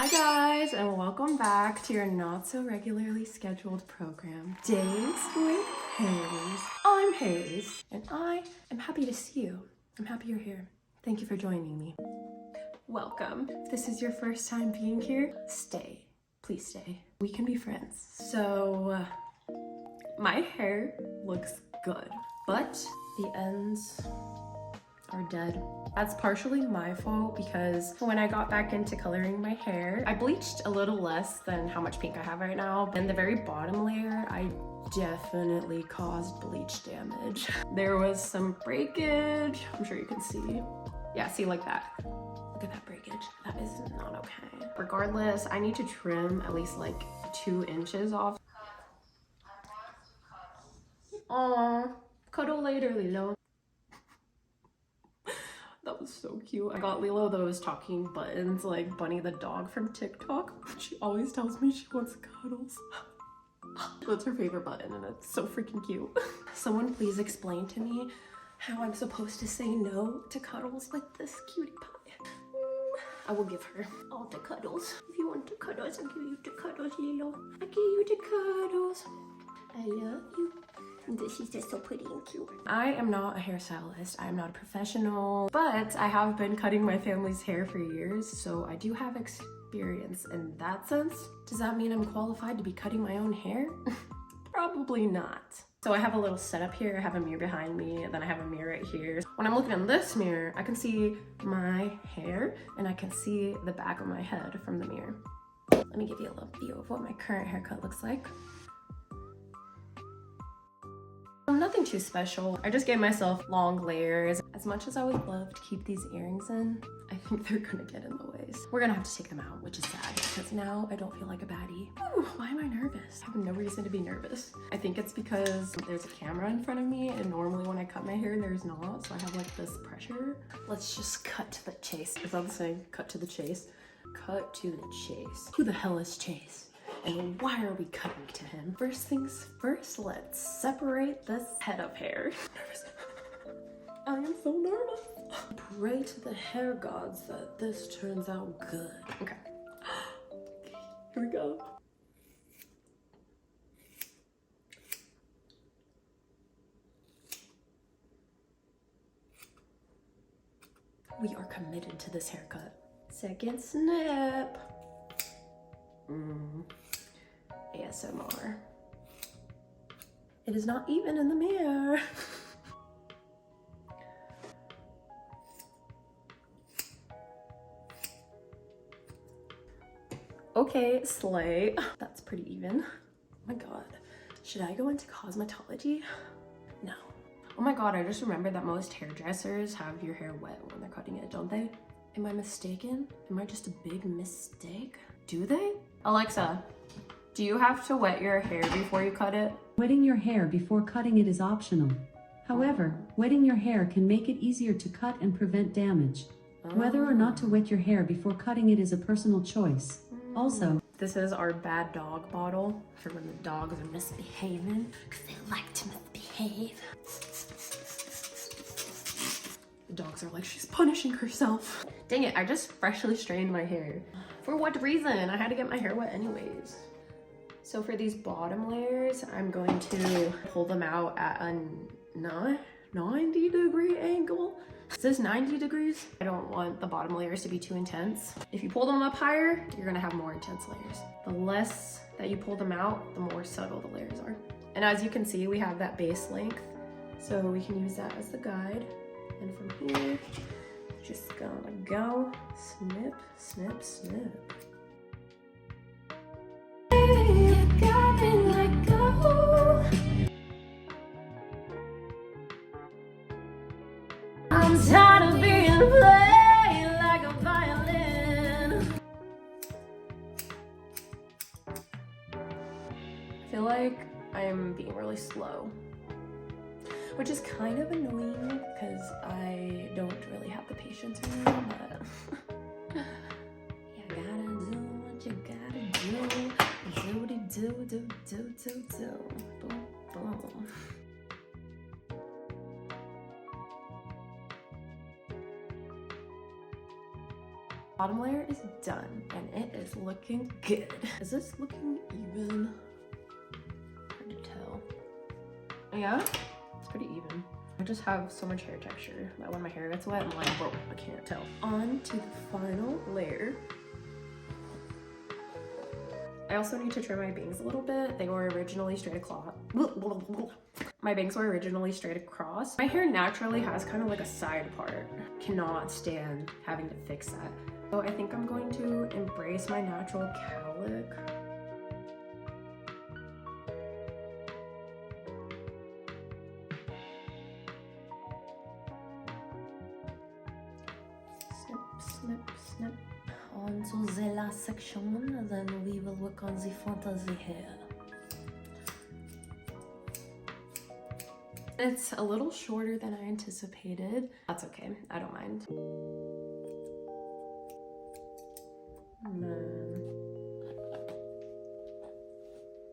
Hi guys, and welcome back to your not so regularly scheduled program, Days with Hayes. I'm Hayes, and I am happy to see you. I'm happy you're here. Thank you for joining me. Welcome. If this is your first time being here, stay. Please stay. We can be friends. So, my hair looks good, but the ends are dead. That's partially my fault because when I got back into coloring my hair, I bleached a little less than how much pink I have right now. And the very bottom layer, I definitely caused bleach damage. There was some breakage. I'm sure you can see. Yeah, see, like that. Look at that breakage. That is not okay. Regardless, I need to trim at least like 2 inches off. Aw, cuddle later, Lilo. That was so cute. I got Lilo those talking buttons like Bunny the dog from TikTok. She always tells me she wants cuddles. That's her favorite button and it's so freaking cute. Someone please explain to me how I'm supposed to say no to cuddles with this cutie pie. I will give her all the cuddles. If you want the cuddles, I'll give you the cuddles, Lilo. I give you the cuddles. I love you. She's just so pretty and cute. I am not a hairstylist. I am not a professional, but I have been cutting my family's hair for years, so I do have experience in that sense. Does that mean I'm qualified to be cutting my own hair? Probably not. So I have a little setup here. I have a mirror behind me, and then I have a mirror right here. When I'm looking in this mirror, I can see my hair, and I can see the back of my head from the mirror. Let me give you a little view of what my current haircut looks like. Nothing too special. I just gave myself long layers. As much as I would love to keep these earrings in, I think they're gonna get in the ways. We're gonna have to take them out, which is sad because now I don't feel like a baddie. Ooh, why am I nervous? I have no reason to be nervous. I think it's because there's a camera in front of me and normally when I cut my hair, there's not. So I have like this pressure. Let's just cut to the chase. Is that the saying? Cut to the chase? Cut to the chase. Who the hell is Chase? And why are we cutting to him? First things first, let's separate this head of hair. Nervous. I am so nervous. Pray to the hair gods that this turns out good. Okay. Here we go. We are committed to this haircut. Second snip. ASMR. It is not even in the mirror. Okay, slay. That's pretty even. Oh my god. Should I go into cosmetology? No. Oh my god, I just remembered that most hairdressers have your hair wet when they're cutting it, don't they? Am I mistaken? Am I just a big mistake? Do they? Alexa, do you have to wet your hair before you cut it? Wetting your hair before cutting it is optional. However, wetting your hair can make it easier to cut and prevent damage. Whether or not to wet your hair before cutting it is a personal choice. Also, this is our bad dog bottle for when the dogs are misbehaving, because they like to misbehave. The dogs are like, she's punishing herself. Dang it, I just freshly strained my hair. For what reason? I had to get my hair wet anyways. So for these bottom layers, I'm going to pull them out at a 90-degree angle. Is this 90 degrees? I don't want the bottom layers to be too intense. If you pull them up higher, you're gonna have more intense layers. The less that you pull them out, the more subtle the layers are. And as you can see, we have that base length. So we can use that as the guide. And from here, just gonna go snip, snip, snip. I'm tired of being played like a violin. I feel like I'm being really slow, which is kind of annoying because I don't really have the patience right now, but you gotta do what you gotta do. Do. Boom, boom. Bottom layer is done and it is looking good. Is this looking even? Hard to tell. Yeah, it's pretty even. I just have so much hair texture that when my hair gets wet, I'm like, bro, I can't tell. On to the final layer. I also need to trim my bangs a little bit. They were originally straight across. My bangs were originally straight across. My hair naturally has kind of like a side part. Cannot stand having to fix that. So I think I'm going to embrace my natural cowlick. Snip, snip. On to the last section, then we will work on the fantasy hair. It's a little shorter than I anticipated. That's okay, I don't mind.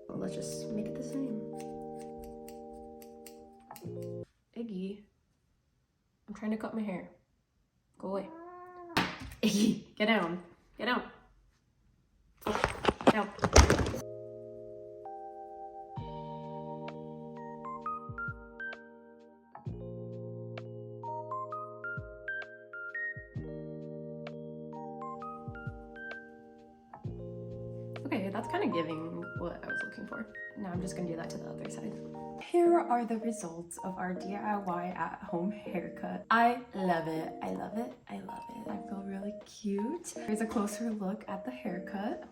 Well, let's just make it the same. Iggy, I'm trying to cut my hair. Go away. Iggy, get down. Get down. Oh, down. Okay, that's kind of giving what I was looking for. Now I'm just gonna do that to the other side. Here are the results of our DIY at-home haircut. I love it. I love it. I love it. I feel really cute. Here's a closer look at the haircut.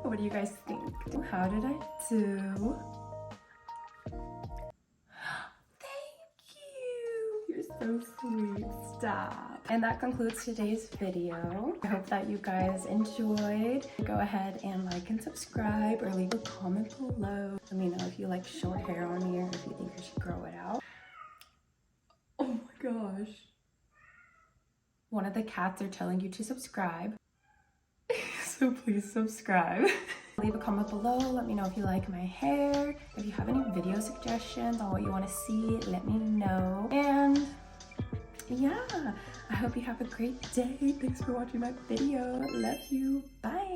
What do you guys think? How did I do? So sweet. Stop. And that concludes today's video. I hope that you guys enjoyed. Go ahead and like and subscribe or leave a comment below. Let me know if you like short hair on me or if you think I should grow it out. Oh my gosh. One of the cats are telling you to subscribe. So please subscribe. Leave a comment below. Let me know if you like my hair. If you have any video suggestions on what you want to see, let me know. And yeah, I hope you have a great day. Thanks for watching my video. Love you. Bye.